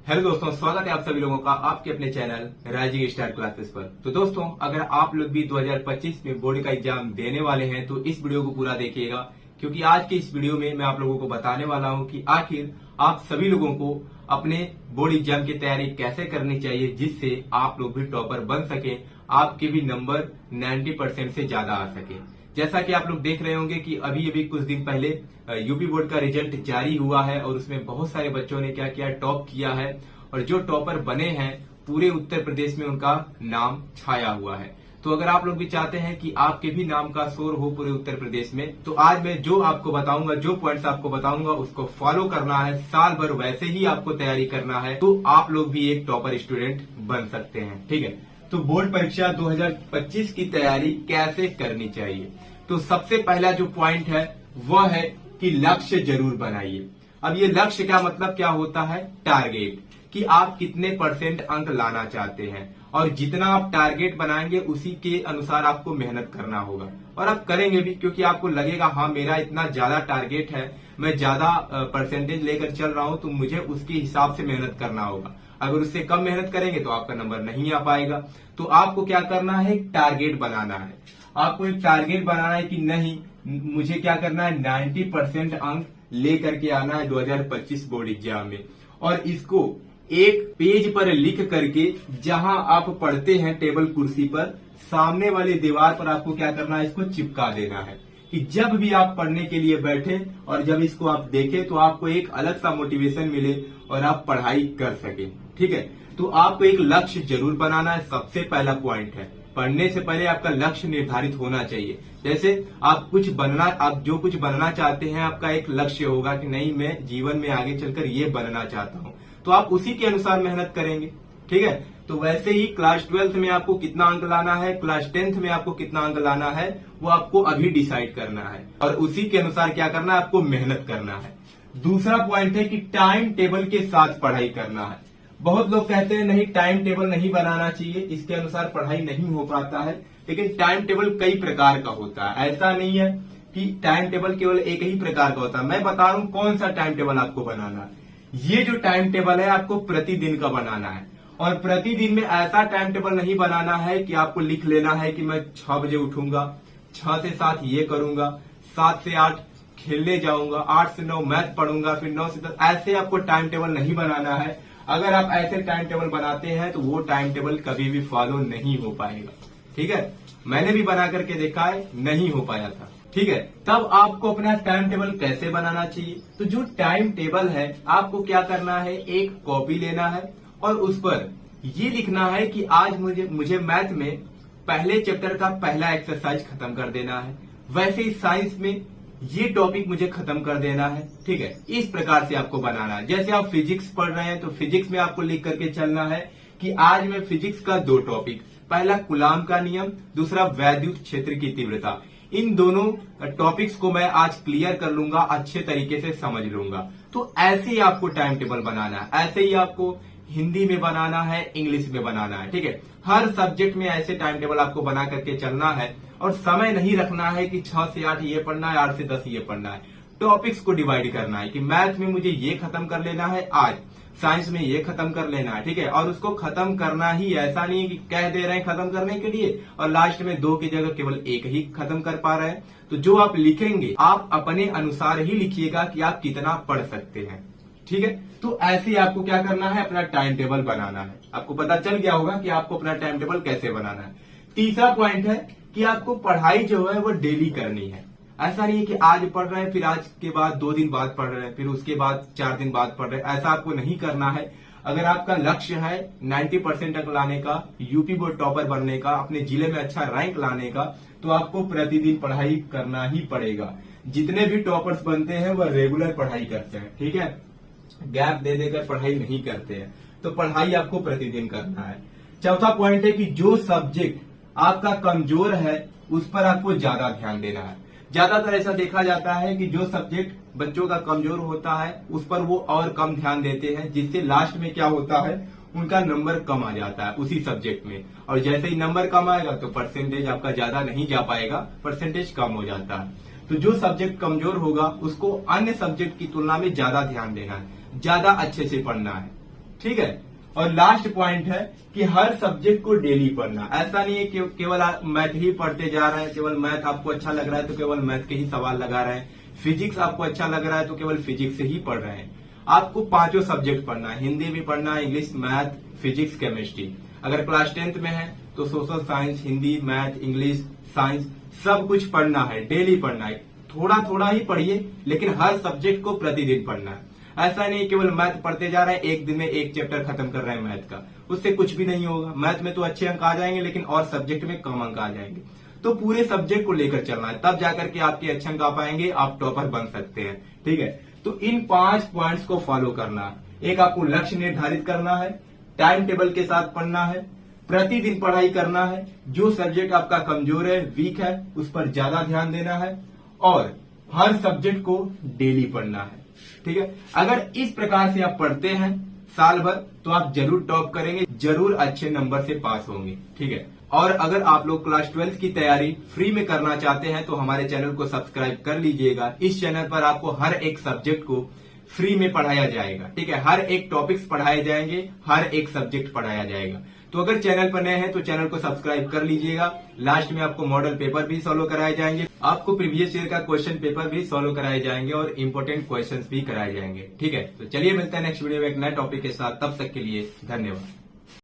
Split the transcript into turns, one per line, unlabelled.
Hello दोस्तों, स्वागत है आप सभी लोगों का आपके अपने चैनल राइजिंग स्टार क्लासेस पर। तो दोस्तों, अगर आप लोग भी 2025 में बोर्ड का एग्जाम देने वाले हैं तो इस वीडियो को पूरा देखिएगा, क्योंकि आज की इस वीडियो में मैं आप लोगों को बताने वाला हूं कि आखिर आप सभी लोगों को अपने बोर्ड एग्जाम की तैयारी कैसे करनी चाहिए जिससे आप लोग भी टॉपर बन सके, आपके भी नंबर 90% से ज्यादा आ सके। जैसा कि आप लोग देख रहे होंगे कि अभी अभी कुछ दिन पहले यूपी बोर्ड का रिजल्ट जारी हुआ है और उसमें बहुत सारे बच्चों ने क्या किया, टॉप किया है। और जो टॉपर बने हैं पूरे उत्तर प्रदेश में उनका नाम छाया हुआ है। तो अगर आप लोग भी चाहते हैं कि आपके भी नाम का शोर हो पूरे उत्तर प्रदेश में, तो आज मैं जो आपको बताऊंगा, जो पॉइंट्स आपको बताऊंगा उसको फॉलो करना है। साल भर वैसे ही आपको तैयारी करना है तो आप लोग भी एक टॉपर स्टूडेंट बन सकते हैं। ठीक है, तो बोर्ड परीक्षा 2025 की तैयारी कैसे करनी चाहिए। तो सबसे पहला जो पॉइंट है वह है कि लक्ष्य जरूर बनाइए। अब ये लक्ष्य क्या मतलब क्या होता है, टारगेट, कि आप कितने परसेंट अंक लाना चाहते हैं और जितना आप टारगेट बनाएंगे उसी के अनुसार आपको मेहनत करना होगा। और आप करेंगे भी, क्योंकि आपको लगेगा हाँ मेरा इतना ज्यादा टारगेट है, मैं ज्यादा परसेंटेज लेकर चल रहा हूं, तो मुझे उसके हिसाब से मेहनत करना होगा। अगर उससे कम मेहनत करेंगे तो आपका नंबर नहीं आ पाएगा। तो आपको क्या करना है, एक टारगेट बनाना है। आपको एक टारगेट बनाना है कि नहीं, मुझे क्या करना है, 90% अंक लेकर के आना है 2025 बोर्ड एग्जाम में। और इसको एक पेज पर लिख करके, जहां आप पढ़ते हैं टेबल कुर्सी पर, सामने वाली दीवार पर आपको क्या करना है, इसको चिपका देना है कि जब भी आप पढ़ने के लिए बैठे और जब इसको आप देखें तो आपको एक अलग सा मोटिवेशन मिले और आप पढ़ाई कर सके। ठीक है, तो आपको एक लक्ष्य जरूर बनाना है। सबसे पहला पॉइंट है, पढ़ने से पहले आपका लक्ष्य निर्धारित होना चाहिए। जैसे आप जो कुछ बनना चाहते हैं, आपका एक लक्ष्य होगा कि नहीं, मैं जीवन में आगे चलकर ये बनना चाहता हूँ, तो आप उसी के अनुसार मेहनत करेंगे। ठीक है, तो वैसे ही क्लास 12th में आपको कितना अंक लाना है, क्लास 10th में आपको कितना अंक लाना है, वो आपको अभी डिसाइड करना है और उसी के अनुसार क्या करना है, आपको मेहनत करना है। दूसरा पॉइंट है कि टाइम टेबल के साथ पढ़ाई करना है। बहुत लोग कहते हैं नहीं, टाइम टेबल नहीं बनाना चाहिए, इसके अनुसार पढ़ाई नहीं हो पाता है। लेकिन टाइम टेबल कई प्रकार का होता है, ऐसा नहीं है कि टाइम टेबल केवल एक ही प्रकार का होता है। मैं बता रहा हूं कौन सा टाइम टेबल आपको बनाना है। ये जो टाइम टेबल है आपको प्रतिदिन का बनाना है। और प्रतिदिन में ऐसा टाइम टेबल नहीं बनाना है कि आपको लिख लेना है कि मैं 6 बजे उठूंगा, 6 से 7 ये करूंगा, 7 से 8 खेलने जाऊंगा, 8 से 9 मैथ पढ़ूंगा, फिर 9 से 10। ऐसे आपको टाइम टेबल नहीं बनाना है। अगर आप ऐसे टाइम टेबल बनाते हैं तो वो टाइम टेबल कभी भी फॉलो नहीं हो पाएगा। ठीक है, मैंने भी बना करके देखा है, नहीं हो पाया था। ठीक है, तब आपको अपना टाइम टेबल कैसे बनाना चाहिए। तो जो टाइम टेबल है, आपको क्या करना है, एक कॉपी लेना है और उस पर ये लिखना है कि आज मुझे मैथ में पहले चैप्टर का पहला एक्सरसाइज खत्म कर देना है, वैसे ही साइंस में ये टॉपिक मुझे खत्म कर देना है। ठीक है, इस प्रकार से आपको बनाना है। जैसे आप फिजिक्स पढ़ रहे हैं तो फिजिक्स में आपको लिख करके चलना है कि आज मैं फिजिक्स का 2 टॉपिक, पहला कूलाम का नियम, दूसरा वैद्युत क्षेत्र की तीव्रता, इन दोनों टॉपिक्स को मैं आज क्लियर कर लूंगा, अच्छे तरीके से समझ लूंगा। तो ऐसे ही आपको टाइम टेबल बनाना है। ऐसे ही आपको हिंदी में बनाना है, इंग्लिश में बनाना है। ठीक है, हर सब्जेक्ट में ऐसे टाइम टेबल आपको बना करके चलना है। और समय नहीं रखना है कि 6 से 8 ये पढ़ना है, 8 से 10 ये पढ़ना है। टॉपिक्स को डिवाइड करना है कि मैथ में मुझे ये खत्म कर लेना है आज, साइंस में ये खत्म कर लेना है। ठीक है, और उसको खत्म करना ही, ऐसा नहीं है कि कह दे रहे हैं खत्म करने के लिए और लास्ट में 2 की जगह केवल 1 ही खत्म कर पा रहे हैं। तो जो आप लिखेंगे आप अपने अनुसार ही लिखिएगा कि आप कितना पढ़ सकते हैं। ठीक है, तो ऐसे ही आपको क्या करना है, अपना टाइम टेबल बनाना है। आपको पता चल गया होगा कि आपको अपना टाइम टेबल कैसे बनाना है। तीसरा पॉइंट है कि आपको पढ़ाई जो है वो डेली करनी है। ऐसा नहीं है कि आज पढ़ रहे हैं, फिर आज के बाद 2 दिन बाद पढ़ रहे हैं, फिर उसके बाद 4 दिन बाद पढ़ रहे हैं, ऐसा आपको नहीं करना है। अगर आपका लक्ष्य है 90% अंक लाने का, यूपी बोर्ड टॉपर बनने का, अपने जिले में अच्छा रैंक लाने का, तो आपको प्रतिदिन पढ़ाई करना ही पड़ेगा। जितने भी टॉपर्स बनते हैं वह रेगुलर पढ़ाई करते हैं। ठीक है, गैप दे देकर पढ़ाई नहीं करते हैं। तो पढ़ाई आपको प्रतिदिन करना है। चौथा पॉइंट है कि जो सब्जेक्ट आपका कमजोर है उस पर आपको ज्यादा ध्यान देना है। ज्यादातर ऐसा देखा जाता है कि जो सब्जेक्ट बच्चों का कमजोर होता है उस पर वो और कम ध्यान देते हैं, जिससे लास्ट में क्या होता है, उनका नंबर कम आ जाता है उसी सब्जेक्ट में। और जैसे ही नंबर कम आएगा तो परसेंटेज आपका ज्यादा नहीं जा पाएगा, परसेंटेज कम हो जाता है। तो जो सब्जेक्ट कमजोर होगा उसको अन्य सब्जेक्ट की तुलना में ज्यादा ध्यान देना है, ज्यादा अच्छे से पढ़ना है। ठीक है। और लास्ट पॉइंट है कि हर सब्जेक्ट को डेली पढ़ना। ऐसा नहीं है कि केवल मैथ ही पढ़ते जा रहे हैं, केवल मैथ आपको अच्छा लग रहा है तो केवल मैथ के ही सवाल लगा रहे हैं, फिजिक्स आपको अच्छा लग रहा है तो केवल फिजिक्स से ही पढ़ रहे हैं। आपको पांचों सब्जेक्ट पढ़ना है, हिंदी भी पढ़ना है, इंग्लिश, मैथ, फिजिक्स, केमिस्ट्री। अगर क्लास 10th में है तो social science, Hindi, math, English, science सब कुछ पढ़ना है, डेली पढ़ना है। थोड़ा थोड़ा ही पढ़िए लेकिन हर सब्जेक्ट को प्रतिदिन पढ़ना है। ऐसा नहीं केवल मैथ पढ़ते जा रहे हैं, एक दिन में एक चैप्टर खत्म कर रहे हैं मैथ का, उससे कुछ भी नहीं होगा। मैथ में तो अच्छे अंक आ जाएंगे लेकिन और सब्जेक्ट में कम अंक आ जाएंगे। तो पूरे सब्जेक्ट को लेकर चलना है, तब जाकर के आपके अच्छे अंक आ पाएंगे, आप टॉपर बन सकते हैं। ठीक है, तो इन 5 पॉइंट्स को फॉलो करना है। एक, आपको लक्ष्य निर्धारित करना है, टाइम टेबल के साथ पढ़ना है, प्रतिदिन पढ़ाई करना है, जो सब्जेक्ट आपका कमजोर है, वीक है, उस पर ज्यादा ध्यान देना है, और हर सब्जेक्ट को डेली पढ़ना है। ठीक है, अगर इस प्रकार से आप पढ़ते हैं साल भर तो आप जरूर टॉप करेंगे, जरूर अच्छे नंबर से पास होंगे। ठीक है, और अगर आप लोग क्लास 12th की तैयारी फ्री में करना चाहते हैं तो हमारे चैनल को सब्सक्राइब कर लीजिएगा। इस चैनल पर आपको हर एक सब्जेक्ट को फ्री में पढ़ाया जाएगा। ठीक है, हर एक टॉपिक्स पढ़ाए जाएंगे, हर एक सब्जेक्ट पढ़ाया जाएगा। तो अगर चैनल पर नए हैं तो चैनल को सब्सक्राइब कर लीजिएगा। लास्ट में आपको मॉडल पेपर भी सॉल्व कराए जाएंगे, आपको प्रीवियस ईयर का क्वेश्चन पेपर भी सॉल्व कराए जाएंगे और इंपॉर्टेंट क्वेश्चंस भी कराए जाएंगे। ठीक है, तो चलिए मिलते हैं नेक्स्ट वीडियो में एक नए टॉपिक के साथ। तब तक के लिए धन्यवाद।